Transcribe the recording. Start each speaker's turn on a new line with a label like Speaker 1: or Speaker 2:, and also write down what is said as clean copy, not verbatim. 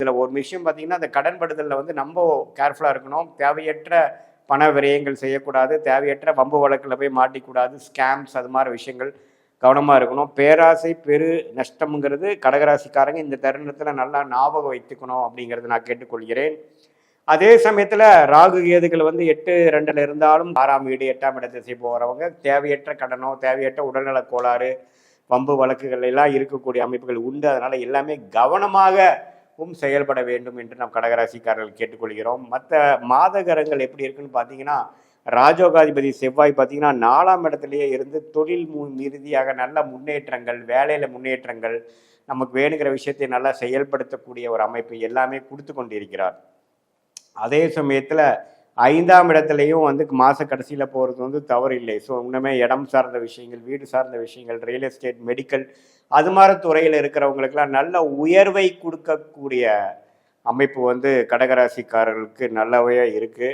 Speaker 1: இதில் ஒரு விஷயம் பார்த்தீங்கன்னா, அந்த கடன்படுதலில் வந்து நம்ம கேர்ஃபுல்லாக இருக்கணும். தேவையற்ற பண விரயங்கள் செய்யக்கூடாது. தேவையற்ற வம்பு வழக்கில் போய் மாட்டிக்கூடாது. ஸ்கேம்ஸ் அது மாதிரி விஷயங்கள் கவனமாக இருக்கணும். பேராசை பெரு நஷ்டம்ங்கிறது கடகராசிக்காரங்க இந்த தருணத்தில் நல்லா ஞாபகம் வைத்துக்கணும் அப்படிங்கிறத நான் கேட்டுக்கொள்கிறேன். அதே சமயத்தில் ராகு கேதுகள் வந்து 8-2 இருந்தாலும் 6ஆம் வீடு 8ஆம் இட திசை போகிறவங்க தேவையற்ற கடனோ தேவையற்ற உடல்நலக் கோளாறு வம்பு வழக்குகள் எல்லாம் இருக்கக்கூடிய அமைப்புகள் உண்டு. அதனால எல்லாமே கவனமாகவும் செயல்பட வேண்டும் என்று நாம் கடகராசிக்காரர்கள் கேட்டுக்கொள்கிறோம். மற்ற மாதகரங்கள் எப்படி இருக்குன்னு பார்த்தீங்கன்னா, ராஜோகாதிபதி செவ்வாய் பார்த்தீங்கன்னா 4ஆம் இடத்துலயே இருந்து தொழில் ரீதியாக நல்ல முன்னேற்றங்கள், வேலையில முன்னேற்றங்கள், நமக்கு வேணுங்கிற விஷயத்தை நல்லா செயல்படுத்தக்கூடிய ஒரு அமைப்பு எல்லாமே கொடுத்து கொண்டிருக்கிறார். அதே சமயத்தில் 5ஆம் இடத்துலையும் வந்து மாத கடைசியில் போகிறது வந்து தவறு இல்லை. ஸோ இன்னுமே இடம் சார்ந்த விஷயங்கள், வீடு சார்ந்த விஷயங்கள், ரியல் எஸ்டேட், மெடிக்கல் அது மாதிரி துறையில் இருக்கிறவங்களுக்கெல்லாம் நல்ல உயர்வை கொடுக்கக்கூடிய அமைப்பு வந்து கடகராசிக்காரர்களுக்கு நல்லாவே இருக்குது.